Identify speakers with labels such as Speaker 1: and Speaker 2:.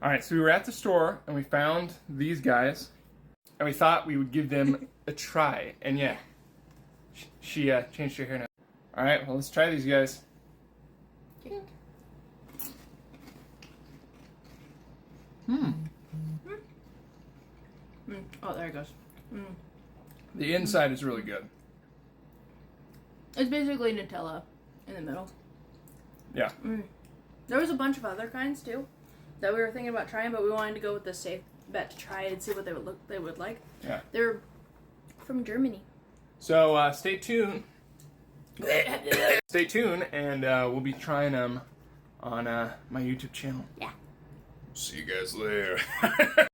Speaker 1: All right, so we were at the store and we found these guys, and we thought we would give them a try. And yeah, she changed her hair now. All right, well, let's try these guys.
Speaker 2: Oh, there it goes.
Speaker 1: The inside is really good.
Speaker 2: It's basically Nutella in the middle.
Speaker 1: Yeah.
Speaker 2: There was a bunch of other kinds too that we were thinking about trying, but we wanted to go with the safe bet to try it and see what they would like.
Speaker 1: Yeah.
Speaker 2: They're from Germany.
Speaker 1: So stay tuned. Stay tuned, and we'll be trying them on my YouTube channel.
Speaker 2: Yeah.
Speaker 1: See you guys later.